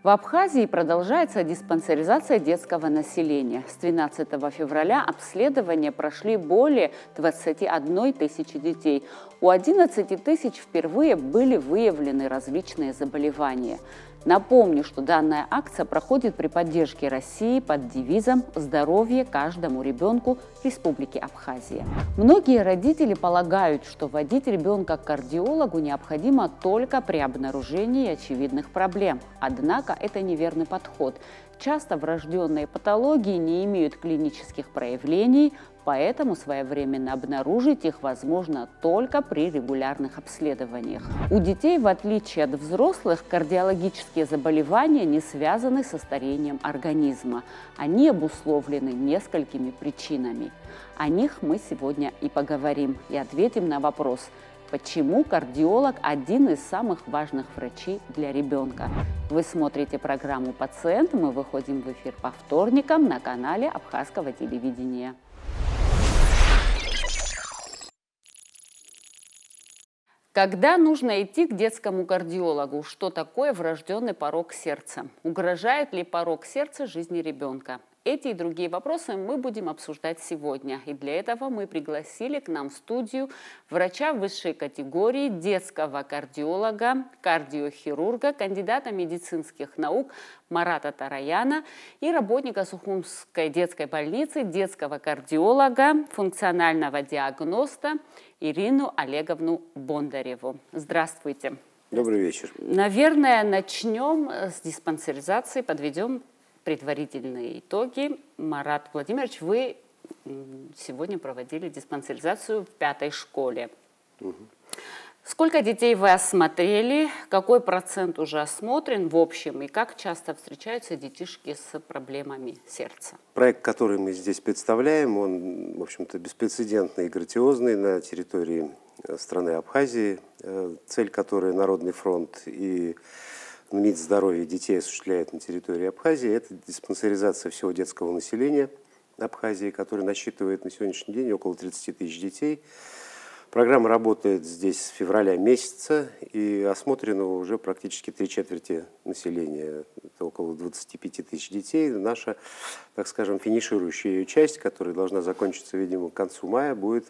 В Абхазии продолжается диспансеризация детского населения. С 12 февраля обследования прошли более 21 тысячи детей. У 11 тысяч впервые были выявлены различные заболевания. Напомню, что данная акция проходит при поддержке России под девизом «Здоровье каждому ребенку Республики Абхазия». Многие родители полагают, что водить ребенка к кардиологу необходимо только при обнаружении очевидных проблем. Однако это неверный подход. Часто врожденные патологии не имеют клинических проявлений, поэтому своевременно обнаружить их возможно только при регулярных обследованиях. У детей, в отличие от взрослых, кардиологические заболевания не связаны со старением организма. Они обусловлены несколькими причинами. О них мы сегодня и поговорим, и ответим на вопрос, почему кардиолог – один из самых важных врачей для ребенка. Вы смотрите программу «Пациент». Мы выходим в эфир по вторникам на канале Абхазского телевидения. Когда нужно идти к детскому кардиологу? Что такое врожденный порок сердца? Угрожает ли порок сердца жизни ребенка? Эти и другие вопросы мы будем обсуждать сегодня. И для этого мы пригласили к нам в студию врача высшей категории, детского кардиолога, кардиохирурга, кандидата медицинских наук Марата Тараяна и работника Сухумской детской больницы, детского кардиолога, функционального диагноста Ирину Олеговну Бондареву. Здравствуйте. Добрый вечер. Наверное, начнем с диспансеризации, подведем предварительные итоги. Марат Владимирович, вы сегодня проводили диспансеризацию в 5-й школе. Сколько детей вы осмотрели? Какой процент уже осмотрен в общем? И как часто встречаются детишки с проблемами сердца? Проект, который мы здесь представляем, он, в общем-то, беспрецедентный и грандиозный на территории страны Абхазии. Цель которой Народный фронт и Минздоровье детей осуществляет на территории Абхазии, это диспансеризация всего детского населения Абхазии, который насчитывает на сегодняшний день около 30 тысяч детей. Программа работает здесь с февраля месяца, и осмотрено уже практически 3/4 населения, это около 25 тысяч детей. Наша, так скажем, финиширующая ее часть, которая должна закончиться, видимо, к концу мая, будет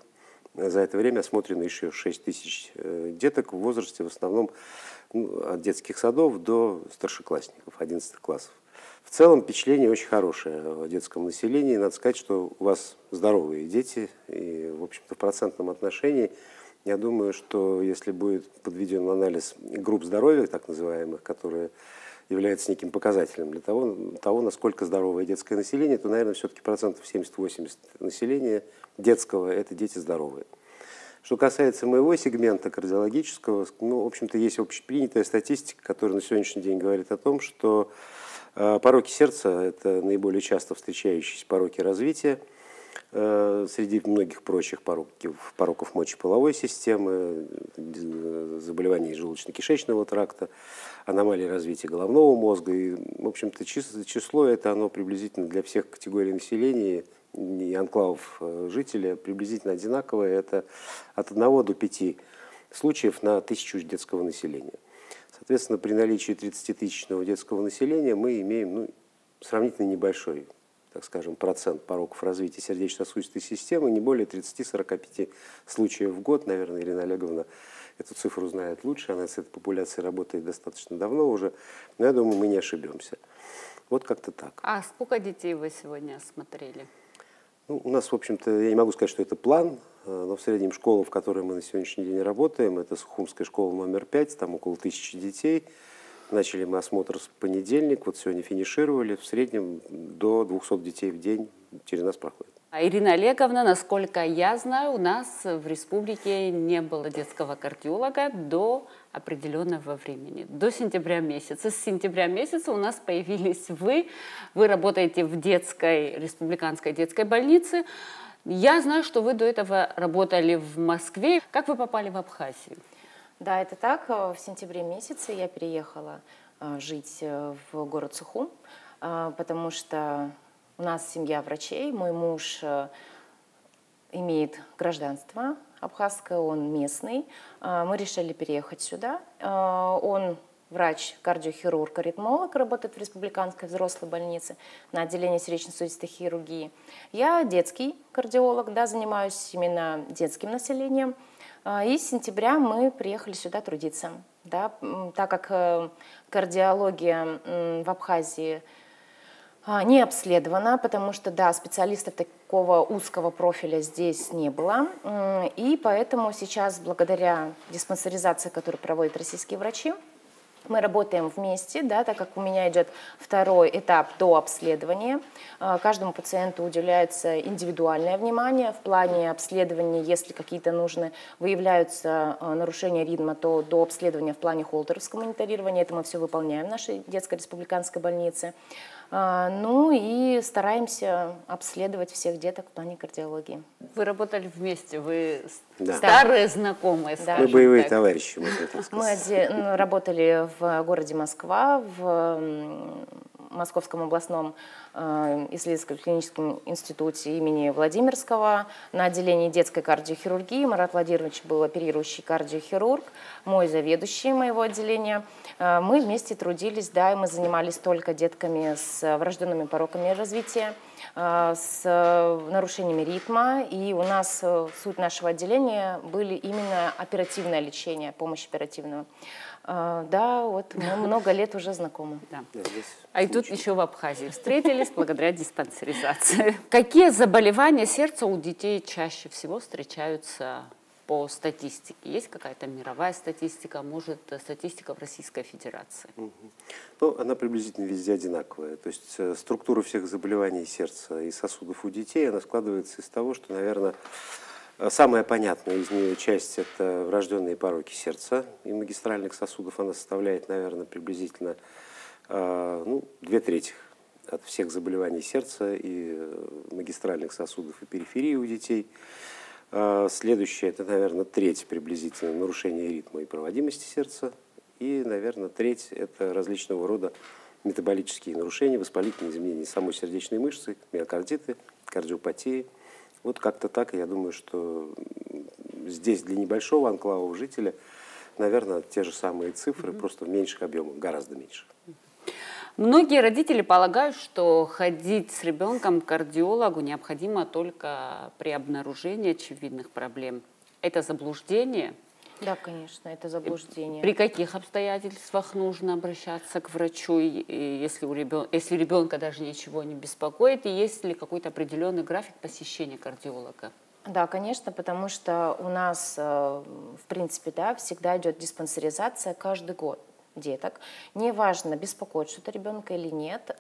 за это время осмотрено еще 6 тысяч деток в возрасте в основном от детских садов до старшеклассников, 11 классов. В целом впечатление очень хорошее о детском населении. Надо сказать, что у вас здоровые дети. И, в общем-то, в процентном отношении, я думаю, что если будет подведен анализ групп здоровья, так называемых, которые являются неким показателем для того, насколько здоровое детское население, то, наверное, все-таки процентов 70-80 населения детского – это дети здоровые. Что касается моего сегмента кардиологического, в общем-то, есть общепринятая статистика, которая на сегодняшний день говорит о том, что пороки сердца – это наиболее часто встречающиеся пороки развития среди многих прочих пороков мочеполовой системы, заболеваний желудочно-кишечного тракта, аномалий развития головного мозга. И, в общем-то, число это оно приблизительно для всех категорий населения и анклавов жителей приблизительно одинаковое. Это от 1 до 5 случаев на 1000 детского населения. Соответственно, при наличии 30-тысячного детского населения мы имеем сравнительно небольшой, так скажем, процент пороков развития сердечно-сосудистой системы, не более 30-45 случаев в год. Наверное, Ирина Олеговна эту цифру знает лучше, она с этой популяцией работает достаточно давно уже, но я думаю, мы не ошибемся. Вот как-то так. А сколько детей вы сегодня осмотрели? У нас, в общем-то, я не могу сказать, что это план, но в среднем школа, в которой мы на сегодняшний день работаем, это Сухумская школа номер 5, там около 1000 детей. Начали мы осмотр в понедельник, вот сегодня финишировали, в среднем до 200 детей в день через нас проходит. А Ирина Олеговна, насколько я знаю, у нас в республике не было детского кардиолога до определенного времени, до сентября месяца. С сентября месяца у нас появились вы работаете в республиканской детской больнице. Я знаю, что вы до этого работали в Москве. Как вы попали в Абхазию? Да, это так. В сентябре месяце я переехала жить в город Сухум, потому что у нас семья врачей. Мой муж имеет гражданство абхазское, он местный. Мы решили переехать сюда. Он врач-кардиохирург, аритмолог, работает в республиканской взрослой больнице на отделении сердечно-сосудистой хирургии. Я детский кардиолог, да, занимаюсь именно детским населением. И с сентября мы приехали сюда трудиться, да, так как кардиология в Абхазии не обследована, потому что, да, специалистов такого узкого профиля здесь не было. И поэтому сейчас, благодаря диспансеризации, которую проводят российские врачи, мы работаем вместе, да, так как у меня идет второй этап до обследования. Каждому пациенту уделяется индивидуальное внимание в плане обследования. Если какие-то выявляются нарушения ритма, то до обследования в плане холтеровского мониторирования. Это мы все выполняем в нашей детской республиканской больнице. Ну и стараемся обследовать всех деток в плане кардиологии. Вы работали вместе, вы Да. старые знакомые, скажем Мы боевые так. товарищи, можно так сказать. Мы работали в городе Москва, в Московском областном исследовательско-клиническом институте имени Владимирского на отделении детской кардиохирургии. Марат Владимирович был оперирующий кардиохирург, мой заведующий моего отделения. Мы вместе трудились, да, и мы занимались только детками с врожденными пороками развития, с нарушениями ритма. И у нас суть нашего отделения были именно оперативное лечение, помощь оперативного. Да, вот мы много лет уже знакомы. Да. Да, здесь А и тут еще в Абхазии встретились благодаря диспансеризации. Какие заболевания сердца у детей чаще всего встречаются по статистике? Есть какая-то мировая статистика, может, статистика в Российской Федерации? Ну, она приблизительно везде одинаковая. То есть структура всех заболеваний сердца и сосудов у детей, она складывается из того, что, наверное, самая понятная из нее часть – это врожденные пороки сердца и магистральных сосудов. Она составляет, наверное, приблизительно 2/3 от всех заболеваний сердца и магистральных сосудов и периферии у детей. Следующее – это, наверное, 1/3 приблизительно нарушение ритма и проводимости сердца. И, наверное, 1/3 – это различного рода метаболические нарушения, воспалительные изменения самой сердечной мышцы, миокардиты, кардиопатии. Вот как-то так, я думаю, что здесь для небольшого анклава жителя, наверное, те же самые цифры, просто в меньших объемах, гораздо меньше. Многие родители полагают, что ходить с ребенком к кардиологу необходимо только при обнаружении очевидных проблем. Это заблуждение? Да, конечно, это заблуждение. При каких обстоятельствах нужно обращаться к врачу, если ребенка даже ничего не беспокоит, и есть ли какой-то определенный график посещения кардиолога? Да, конечно, потому что у нас, в принципе, да, всегда идет диспансеризация каждый год деток. Неважно, беспокоит что-то ребенка или нет.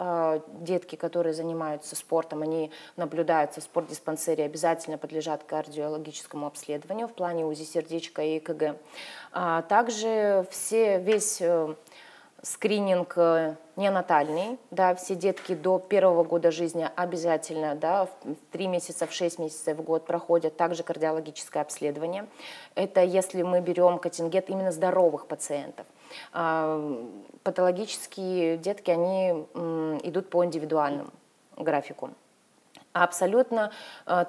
Детки, которые занимаются спортом, они наблюдаются в спортдиспансере, обязательно подлежат кардиологическому обследованию в плане УЗИ сердечка и ЭКГ. Также весь скрининг неонатальный, да, все детки до 1-го года жизни обязательно, да, в 3 месяца, в 6 месяцев в год проходят также кардиологическое обследование. Это если мы берем контингент именно здоровых пациентов. Патологические детки, они идут по индивидуальному графику. Абсолютно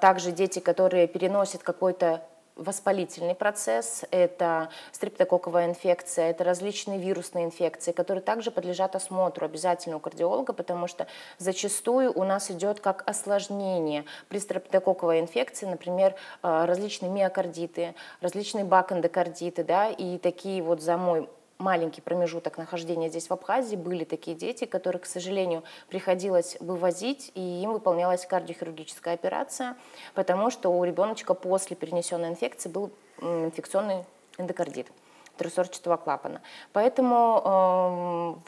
также дети, которые переносят какой-то воспалительный процесс, это стрептококковая инфекция, это различные вирусные инфекции, которые также подлежат осмотру обязательно у кардиолога, потому что зачастую у нас идет как осложнение при стрептококковой инфекции, например, различные миокардиты, различные бакэндокардиты, да, и такие вот за мой маленький промежуток нахождения здесь в Абхазии были такие дети, которых, к сожалению, приходилось вывозить, и им выполнялась кардиохирургическая операция, потому что у ребеночка после перенесенной инфекции был инфекционный эндокардит трехстворчатого клапана. Поэтому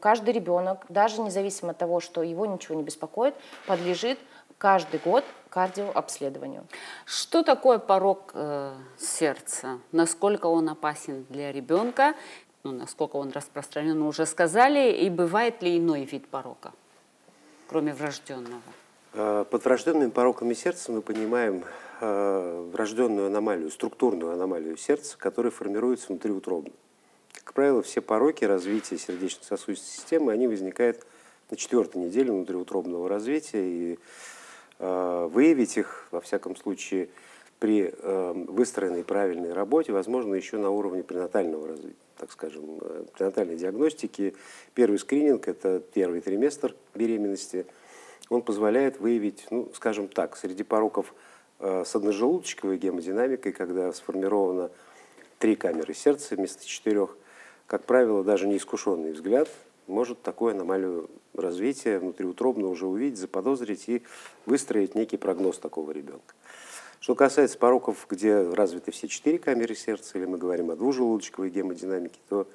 каждый ребенок, даже независимо от того, что его ничего не беспокоит, подлежит каждый год кардиообследованию. Что такое порок сердца? Насколько он опасен для ребенка? Насколько он распространен, уже сказали. И бывает ли иной вид порока, кроме врожденного? Под врожденными пороками сердца мы понимаем врожденную аномалию, структурную аномалию сердца, которая формируется внутриутробно. Как правило, все пороки развития сердечно-сосудистой системы, они возникают на 4-й неделе внутриутробного развития, и выявить их, во всяком случае, при выстроенной правильной работе, возможно, еще на уровне пренатального развития, так скажем, пренатальной диагностики. Первый скрининг – это первый триместр беременности. Он позволяет выявить, ну, скажем так, среди пороков с одножелудочковой гемодинамикой, когда сформировано 3 камеры сердца вместо 4, как правило, даже неискушенный взгляд может такую аномалию развития внутриутробно уже увидеть, заподозрить и выстроить некий прогноз такого ребенка. Что касается пороков, где развиты все 4 камеры сердца, или мы говорим о двужелудочковой гемодинамике, то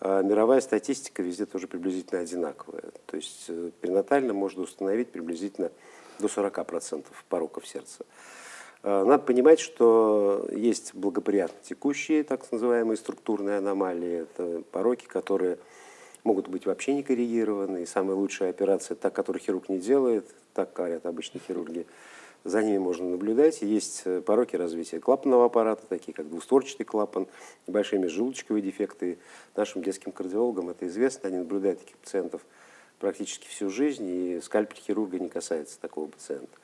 мировая статистика везде тоже приблизительно одинаковая. То есть пренатально можно установить приблизительно до 40% пороков сердца. Надо понимать, что есть благоприятно текущие, так называемые структурные аномалии. Это пороки, которые могут быть вообще не коррегированы. И самая лучшая операция, та, которую хирург не делает, так говорят обычные хирурги, за ними можно наблюдать. И есть пороки развития клапанного аппарата, такие как двустворчатый клапан, небольшие межжелудочковые дефекты. Нашим детским кардиологам это известно, они наблюдают таких пациентов практически всю жизнь, и скальпель хирурга не касается такого пациента.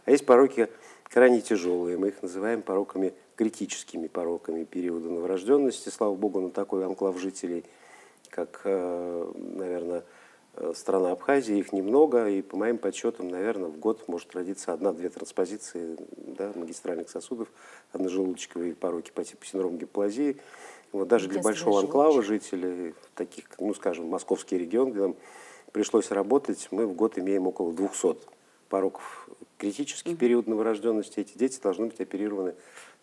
А есть пороки крайне тяжелые, мы их называем пороками, критическими пороками периода новорожденности. Слава богу, на такой анклав жителей, как, наверное, страна Абхазия, их немного, и по моим подсчетам, наверное, в год может родиться 1-2 транспозиции, да, магистральных сосудов, одножелудочковые пороки по типу синдрома гиполазии. Вот даже для большого анклава жителей, таких, ну, скажем, московский регион, где нам пришлось работать, мы в год имеем около 200 пороков критических период новорожденности. Эти дети должны быть оперированы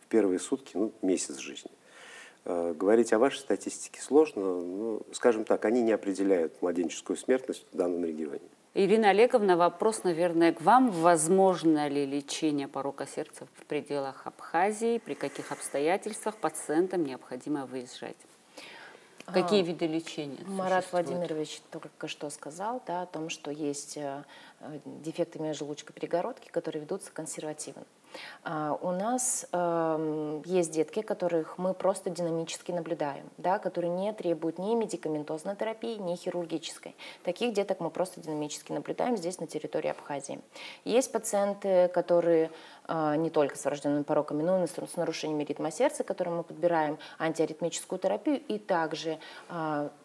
в первые сутки, ну, месяц жизни. Говорить о вашей статистике сложно, но, скажем так, они не определяют младенческую смертность в данном регионе. Ирина Олеговна, вопрос, наверное, к вам. Возможно ли лечение порока сердца в пределах Абхазии? При каких обстоятельствах пациентам необходимо выезжать? Какие виды лечения Марат существуют? Владимирович только что сказал, да, о том, что есть дефекты межжелудочковой перегородки, которые ведутся консервативно. У нас есть детки, которых мы просто динамически наблюдаем, да, которые не требуют ни медикаментозной терапии, ни хирургической. Таких деток мы просто динамически наблюдаем здесь, на территории Абхазии. Есть пациенты, которые не только с врожденными пороками, но и с нарушениями ритма сердца, которым мы подбираем антиаритмическую терапию и также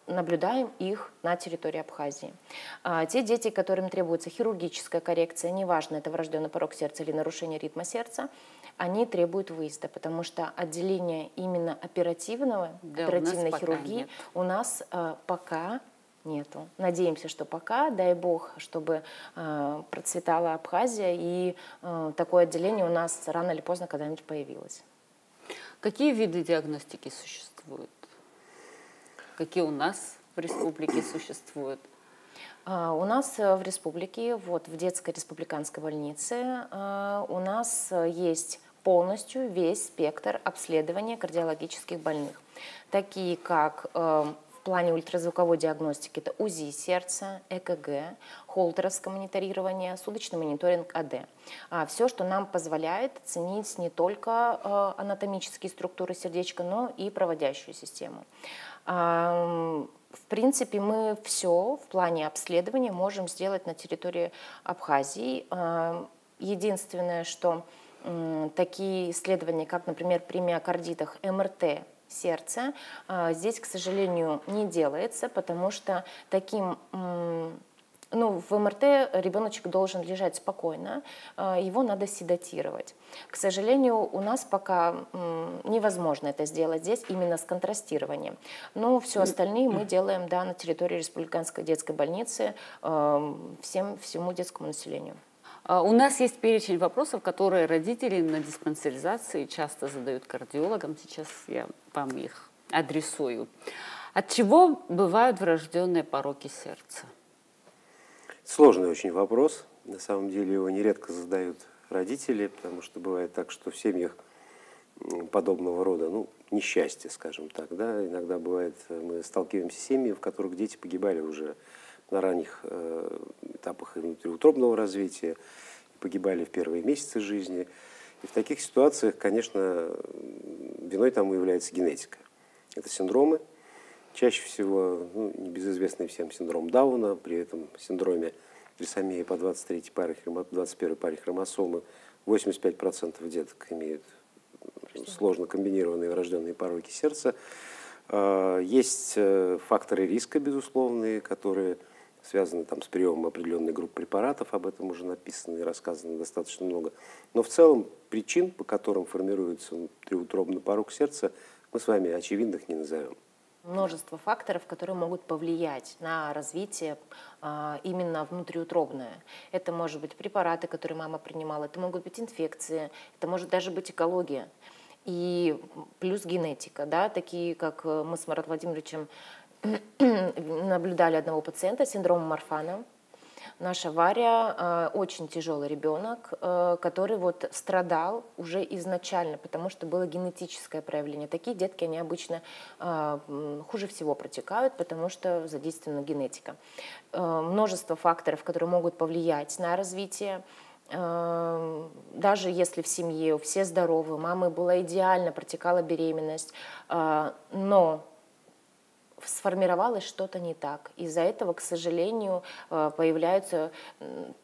наблюдаем их на территории Абхазии. Те дети, которым требуется хирургическая коррекция, неважно, это врожденный порок сердца или нарушение ритма сердца, они требуют выезда, потому что отделение именно оперативной хирургии у нас пока нету. Надеемся, что пока, дай бог, чтобы процветала Абхазия, и такое отделение у нас рано или поздно когда-нибудь появилось. Какие виды диагностики существуют? Какие у нас в республике существуют? У нас в республике, вот в детской республиканской больнице, у нас есть полностью весь спектр обследования кардиологических больных, такие как в плане ультразвуковой диагностики это УЗИ сердца, ЭКГ, холтеровское мониторирование, суточный мониторинг АД. Все, что нам позволяет оценить не только анатомические структуры сердечка, но и проводящую систему. В принципе, мы все в плане обследования можем сделать на территории Абхазии. Единственное, что такие исследования, как, например, при миокардитах МРТ сердца, здесь, к сожалению, не делается, потому что таким... Ну, в МРТ ребеночек должен лежать спокойно, его надо седатировать. К сожалению, у нас пока невозможно это сделать здесь именно с контрастированием. Но все остальное мы делаем, да, на территории Республиканской детской больницы всему детскому населению. У нас есть перечень вопросов, которые родители на диспансеризации часто задают кардиологам. Сейчас я вам их адресую. От чего бывают врожденные пороки сердца? Сложный очень вопрос. На самом деле его нередко задают родители, потому что бывает так, что в семьях подобного рода, ну, несчастье, скажем так, да, иногда бывает, мы сталкиваемся с семьями, в которых дети погибали уже на ранних этапах внутриутробного развития, погибали в первые месяцы жизни. И в таких ситуациях, конечно, виной тому является генетика. Это синдромы. Чаще всего, ну, небезызвестный всем синдром Дауна, при этом синдроме трисомии по 21 паре хромосомы 85% деток имеют сложно комбинированные врожденные пороки сердца. Есть факторы риска, безусловные, которые связаны там, с приемом определенной группы препаратов, об этом уже написано и рассказано достаточно много. Но в целом причин, по которым формируется внутриутробный порок сердца, мы с вами очевидных не назовем. Множество факторов, которые могут повлиять на развитие именно внутриутробное. Это может быть препараты, которые мама принимала, это могут быть инфекции, это может даже быть экология. И плюс генетика, да, такие, как мы с Маратом Владимировичем наблюдали одного пациента с синдромом Марфана. Наша Варя очень тяжелый ребенок, который вот страдал уже изначально, потому что было генетическое проявление. Такие детки, они обычно хуже всего протекают, потому что задействована генетика. Множество факторов, которые могут повлиять на развитие. Даже если в семье все здоровы, у мамы была идеально, протекала беременность, но сформировалось что-то не так. Из-за этого, к сожалению, появляются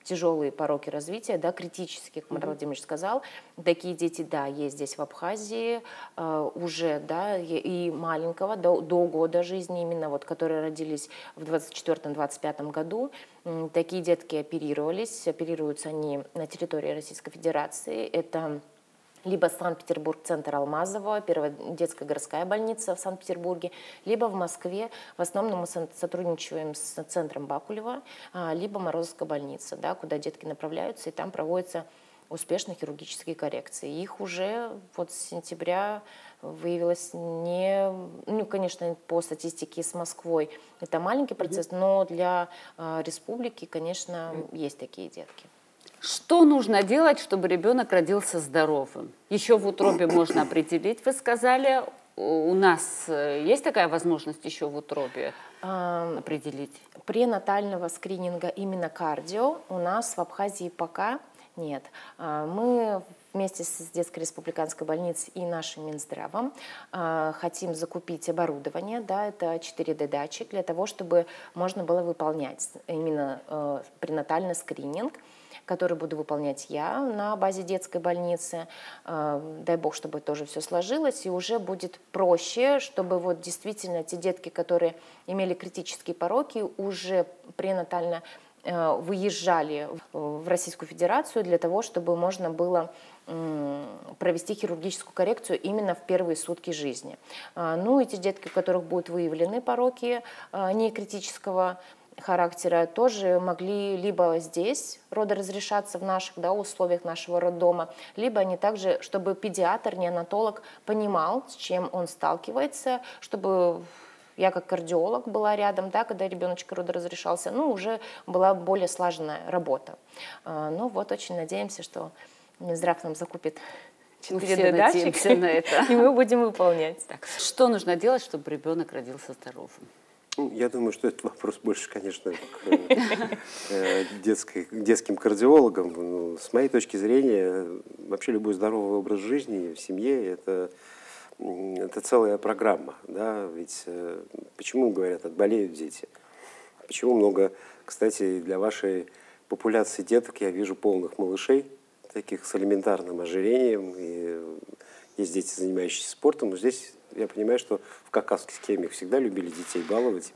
тяжелые пороки развития, да, критические, как Марат Владимирович сказал. Такие дети, да, есть здесь в Абхазии уже, да, и маленького, до года жизни, именно вот, которые родились в 24-25 году. Такие детки оперируются они на территории Российской Федерации. Это либо Санкт-Петербург, центр Алмазово, первая детская городская больница в Санкт-Петербурге, либо в Москве. В основном мы сотрудничаем с центром Бакулева, либо Морозовская больница, да, куда детки направляются, и там проводятся успешные хирургические коррекции. Их уже вот с сентября выявилось конечно, по статистике с Москвой это маленький процесс, но для республики, конечно, есть такие детки. Что нужно делать, чтобы ребенок родился здоровым? Еще в утробе можно определить, вы сказали. У нас есть такая возможность еще в утробе определить? Пренатального скрининга именно кардио у нас в Абхазии пока нет. Мы вместе с Детской республиканской больницей и нашим Минздравом хотим закупить оборудование, да, это 4D-датчик, для того, чтобы можно было выполнять именно пренатальный скрининг, который буду выполнять я на базе детской больницы. Дай бог, чтобы тоже все сложилось, и уже будет проще, чтобы вот действительно те детки, которые имели критические пороки, уже пренатально выезжали в Российскую Федерацию для того, чтобы можно было провести хирургическую коррекцию именно в первые сутки жизни. Ну и те детки, у которых будут выявлены пороки некритического характера, тоже могли либо здесь родоразрешаться в наших, да, условиях нашего роддома, либо они также, чтобы педиатр, неонатолог понимал, с чем он сталкивается, чтобы я как кардиолог была рядом, да, когда ребеночек родоразрешался, уже была более слаженная работа. Ну вот, очень надеемся, что Минздрав нам закупит 4D-датчик, на это. И мы будем выполнять. Так, что нужно делать, чтобы ребенок родился здоровым? Я думаю, что этот вопрос больше, конечно, к детским кардиологам. С моей точки зрения, вообще любой здоровый образ жизни в семье – это целая программа. Да? Ведь почему говорят, отболеют дети? Почему много, кстати, для вашей популяции деток я вижу полных малышей, таких с элементарным ожирением, и есть дети, занимающиеся спортом, но здесь я понимаю, что в кавказских семьях всегда любили детей баловать.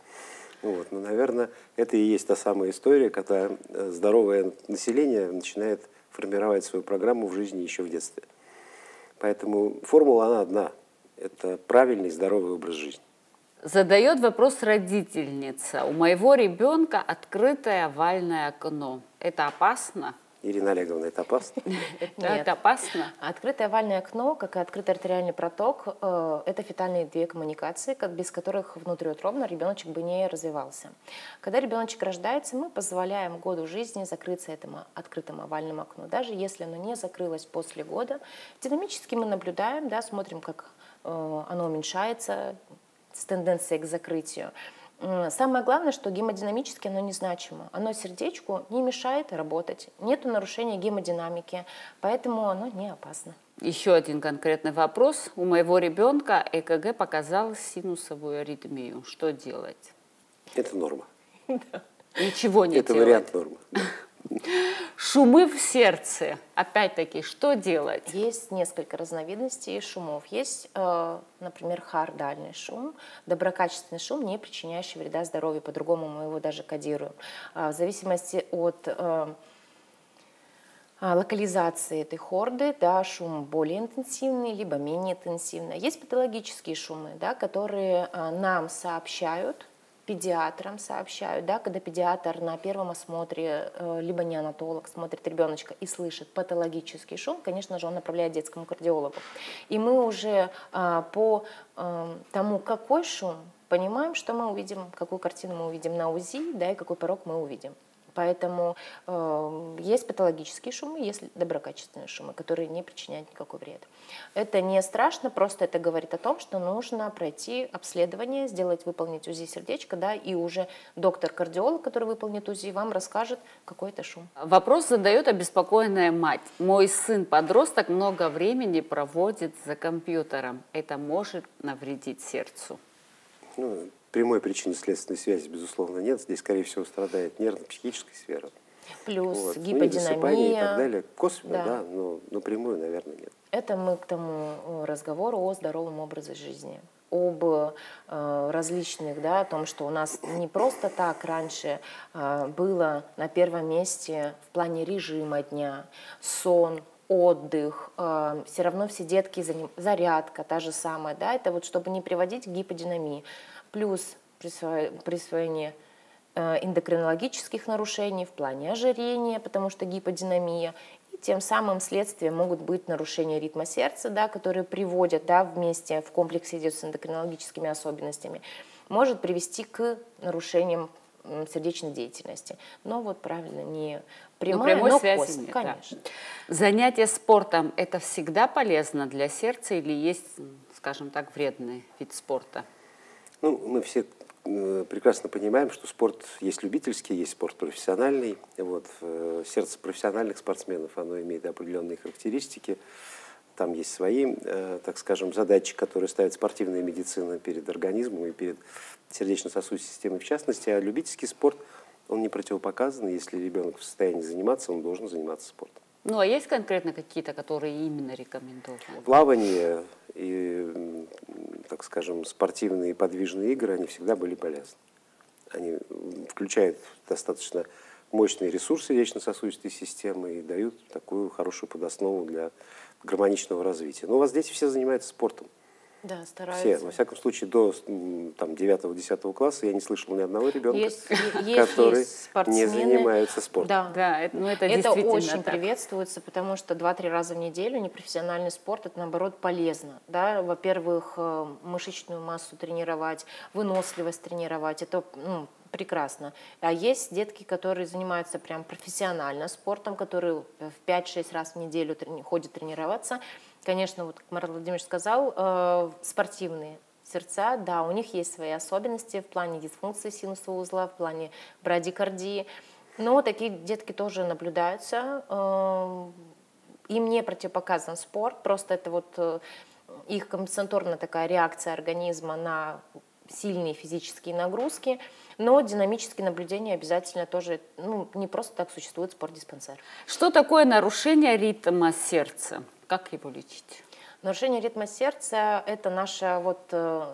Вот. Но, наверное, это и есть та самая история, когда здоровое население начинает формировать свою программу в жизни еще в детстве. Поэтому формула, она одна. Это правильный здоровый образ жизни. Задает вопрос родительница. У моего ребенка открытое овальное окно. Это опасно? Ирина Олеговна, это опасно? Это опасно? Открытое овальное окно, как и открытый артериальный проток, это фетальные две коммуникации, без которых внутриутробно ребеночек бы не развивался. Когда ребеночек рождается, мы позволяем году жизни закрыться этому открытому овальному окну. Даже если оно не закрылось после года, динамически мы наблюдаем, да, смотрим, как оно уменьшается с тенденцией к закрытию. Самое главное, что гемодинамически оно незначимо. Оно сердечку не мешает работать. Нет нарушения гемодинамики, поэтому оно не опасно. Еще один конкретный вопрос. У моего ребенка ЭКГ показал синусовую аритмию. Что делать? Это норма. Ничего не делать. Это вариант нормы. Шумы в сердце. Опять-таки, что делать? Есть несколько разновидностей шумов. Есть, например, хардальный шум, доброкачественный шум, не причиняющий вреда здоровью. По-другому мы его даже кодируем. В зависимости от локализации этой хорды, да, шум более интенсивный, либо менее интенсивный. Есть патологические шумы, да, которые нам сообщают, педиатрам сообщают, да, когда педиатр на первом осмотре, либо неонатолог смотрит ребеночка и слышит патологический шум, конечно же, он направляет детскому кардиологу. И мы уже по тому, какой шум, понимаем, что мы увидим, какую картину мы увидим на УЗИ, да, и какой порог мы увидим. Поэтому есть патологические шумы, есть доброкачественные шумы, которые не причиняют никакой вред. Это не страшно, просто это говорит о том, что нужно пройти обследование, выполнить УЗИ сердечка, да, и уже доктор-кардиолог, который выполнит УЗИ, вам расскажет, какой это шум. Вопрос задает обеспокоенная мать. Мой сын-подросток много времени проводит за компьютером. Это может навредить сердцу? Прямой причинно-следственной связи, безусловно, нет. Здесь, скорее всего, страдает нервно-психическая сфера. Плюс гиподинамия. И так далее. Косвенно, да, но напрямую, наверное, нет. Это мы к тому разговору о здоровом образе жизни, об различных, да, о том, что у нас не просто так раньше было на первом месте в плане режима дня, сон, отдых, все равно все детки, зарядка та же самая, да, это вот чтобы не приводить к гиподинамии. Плюс присвоение эндокринологических нарушений в плане ожирения, потому что гиподинамия, и тем самым следствием могут быть нарушения ритма сердца, да, которые приводят, да, вместе в комплексе идет с эндокринологическими особенностями, может привести к нарушениям сердечной деятельности. Но вот правильно, не прямая, но связи нет, конечно. Да. Занятие спортом – это всегда полезно для сердца или есть, скажем так, вредный вид спорта? Мы все прекрасно понимаем, что спорт есть любительский, есть спорт профессиональный. Вот. Сердце профессиональных спортсменов, оно имеет определенные характеристики. Там есть свои, так скажем, задачи, которые ставит спортивная медицина перед организмом и перед сердечно-сосудистой системой в частности. А любительский спорт, он не противопоказан. Если ребенок в состоянии заниматься, он должен заниматься спортом. А есть конкретно какие-то, которые именно рекомендуют? Плавание и, так скажем, спортивные подвижные игры, они всегда были полезны. Они включают достаточно мощные ресурсы сердечно-сосудистой системы и дают такую хорошую подоснову для гармоничного развития. Но у вас дети все занимаются спортом. Да, стараются. Все, во всяком случае, до 9-10 класса я не слышал ни одного ребенка, который не занимается спортом. Да, это очень приветствуется, потому что 2-3 раза в неделю непрофессиональный спорт, это наоборот полезно. Да? Во-первых, мышечную массу тренировать, выносливость тренировать, это прекрасно. А есть детки, которые занимаются прям профессионально спортом, которые в 5-6 раз в неделю ходят тренироваться. Конечно, вот как Марат Владимирович сказал, спортивные сердца, да, у них есть свои особенности в плане дисфункции синусового узла, в плане брадикардии, но такие детки тоже наблюдаются. Им не противопоказан спорт, просто это вот их компенсаторная такая реакция организма на сильные физические нагрузки, но динамические наблюдения обязательно тоже, не просто так существует спортдиспансер. Что такое нарушение ритма сердца? Как его лечить? Нарушение ритма сердца – это наша,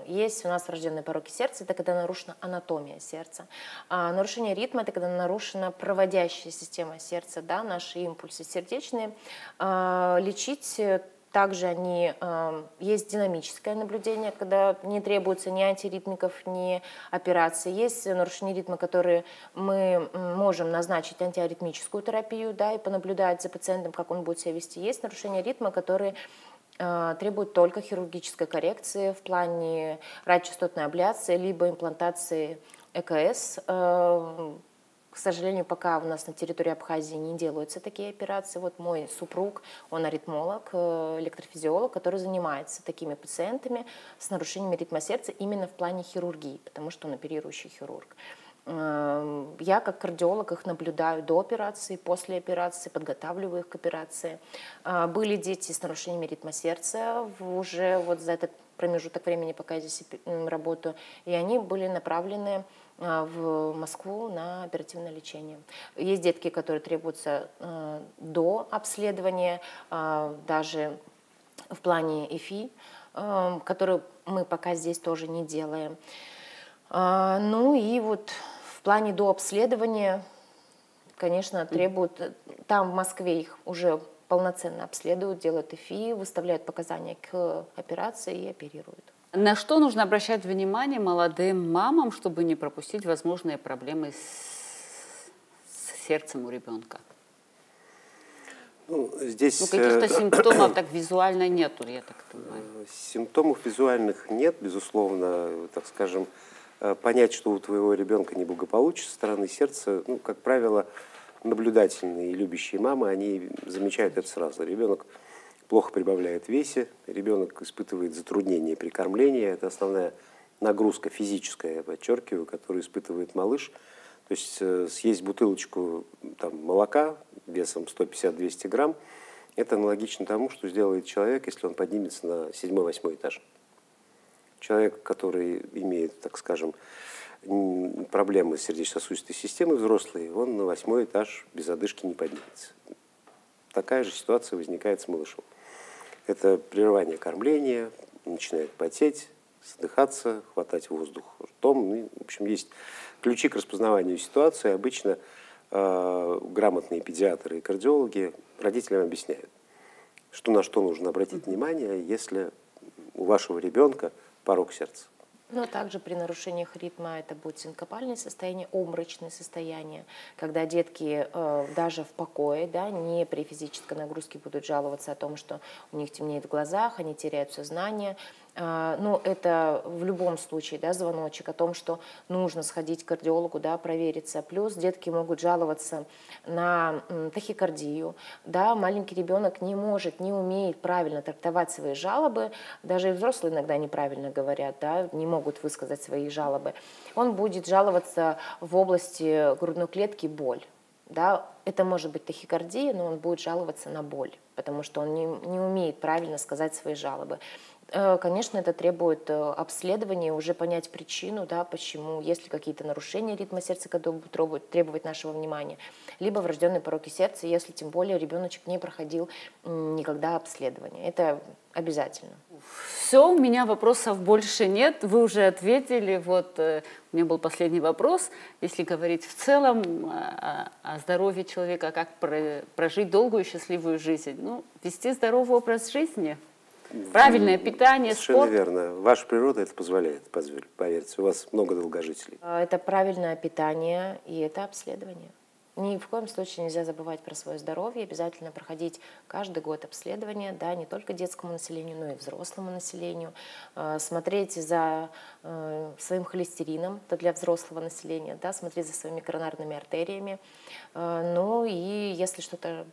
есть у нас врожденные пороки сердца, это когда нарушена анатомия сердца. А нарушение ритма – это когда нарушена проводящая система сердца, да, наши импульсы сердечные. Лечить также есть динамическое наблюдение, когда не требуется ни антиритмиков, ни операций. Есть нарушения ритма, которые мы можем назначить антиаритмическую терапию, да, и понаблюдать за пациентом, как он будет себя вести. Есть нарушения ритма, которые требуют только хирургической коррекции в плане радиочастотной абляции, либо имплантации ЭКС. К сожалению, пока у нас на территории Абхазии не делаются такие операции. Вот мой супруг, он аритмолог, электрофизиолог, который занимается такими пациентами с нарушениями ритма сердца именно в плане хирургии, потому что он оперирующий хирург. Я как кардиолог их наблюдаю до операции, после операции, подготавливаю их к операции. Были дети с нарушениями ритма сердца уже вот за этот промежуток времени, пока я здесь работаю, и они были направлены в Москву на оперативное лечение. Есть детки, которые требуются до обследования, даже в плане ЭФИ, который мы пока здесь тоже не делаем. Ну и вот в плане до обследования, конечно, требуют, там в Москве их уже полноценно обследуют, делают ЭФИ, выставляют показания к операции и оперируют. На что нужно обращать внимание молодым мамам, чтобы не пропустить возможные проблемы с сердцем у ребенка? Ну, здесь каких-то симптомов так визуально нету, я так понимаю. Симптомов визуальных нет, безусловно, так скажем. Понять, что у твоего ребенка неблагополучие со стороны сердца, ну, как правило, наблюдательные и любящие мамы, они замечают это сразу. Ребенок плохо прибавляет в весе, ребенок испытывает затруднения при кормлении. Это основная нагрузка физическая, я подчеркиваю, которую испытывает малыш. То есть съесть бутылочку там, молока весом 150-200 грамм, это аналогично тому, что сделает человек, если он поднимется на 7-8 этаж. Человек, который имеет, так скажем, проблемы с сердечно-сосудистой системой взрослый, он на 8 этаж без одышки не поднимется. Такая же ситуация возникает с малышом. Это прерывание кормления, начинает потеть, задыхаться, хватать воздух ртом. Ну, в общем, есть ключи к распознаванию ситуации. Обычно грамотные педиатры и кардиологи родителям объясняют, что на что нужно обратить внимание, если у вашего ребенка порог сердца. Но также при нарушениях ритма это будет синкопальное состояние, обморочное состояние, когда детки даже в покое, да, не при физической нагрузке будут жаловаться о том, что у них темнеет в глазах, они теряют сознание. Но это в любом случае, да, звоночек о том, что нужно сходить к кардиологу, да, провериться. Плюс детки могут жаловаться на тахикардию. Да, маленький ребенок не может, не умеет правильно трактовать свои жалобы. Даже и взрослые иногда неправильно говорят, да, не могут высказать свои жалобы. Он будет жаловаться в области грудной клетки боль. Да, это может быть тахикардия, но он будет жаловаться на боль, потому что он не умеет правильно сказать свои жалобы. Конечно, это требует обследования, уже понять причину, да, почему, есть ли какие-то нарушения ритма сердца, которые будут требовать нашего внимания, либо врожденные пороки сердца, если тем более ребеночек не проходил никогда обследование. Это обязательно. Все, у меня вопросов больше нет. Вы уже ответили. Вот у меня был последний вопрос. Если говорить в целом о здоровье человека, как прожить долгую и счастливую жизнь? Ну, вести здоровый образ жизни. Правильное питание, совершенно спорт. Верно. Ваша природа это позволяет, поверьте. У вас много долгожителей. Это правильное питание и это обследование. Ни в коем случае нельзя забывать про свое здоровье. Обязательно проходить каждый год обследование, да, не только детскому населению, но и взрослому населению. Смотреть за своим холестерином, это для взрослого населения, да, смотреть за своими коронарными артериями. Ну и если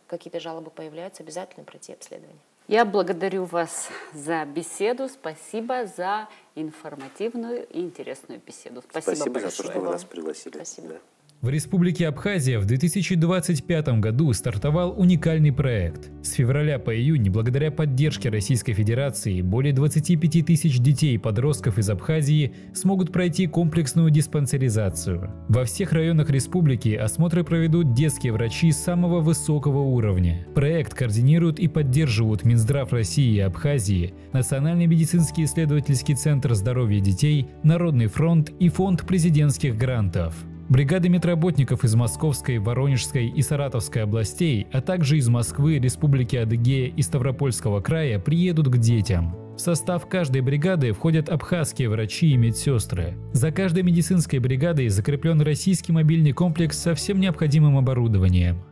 какие-то жалобы появляются, обязательно пройти обследование. Я благодарю вас за беседу. Спасибо за информативную и интересную беседу. Спасибо большое. за то, что вы нас пригласили. Спасибо. Да. В Республике Абхазия в 2025 году стартовал уникальный проект. С февраля по июнь, благодаря поддержке Российской Федерации, более 25 тысяч детей и подростков из Абхазии смогут пройти комплексную диспансеризацию. Во всех районах республики осмотры проведут детские врачи самого высокого уровня. Проект координируют и поддерживают Минздрав России и Абхазии, Национальный медицинский исследовательский центр здоровья детей, Народный фронт и Фонд президентских грантов. Бригады медработников из Московской, Воронежской и Саратовской областей, а также из Москвы, Республики Адыгея и Ставропольского края приедут к детям. В состав каждой бригады входят абхазские врачи и медсестры. За каждой медицинской бригадой закреплен российский мобильный комплекс со всем необходимым оборудованием.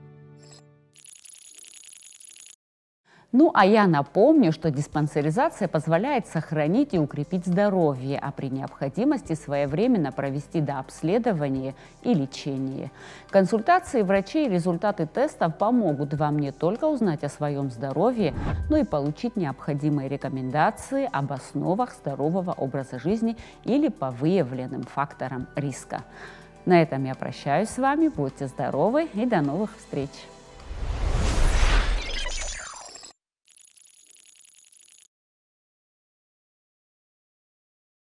Ну, а я напомню, что диспансеризация позволяет сохранить и укрепить здоровье, а при необходимости своевременно провести дообследование и лечение. Консультации врачей и результаты тестов помогут вам не только узнать о своем здоровье, но и получить необходимые рекомендации об основах здорового образа жизни или по выявленным факторам риска. На этом я прощаюсь с вами. Будьте здоровы и до новых встреч!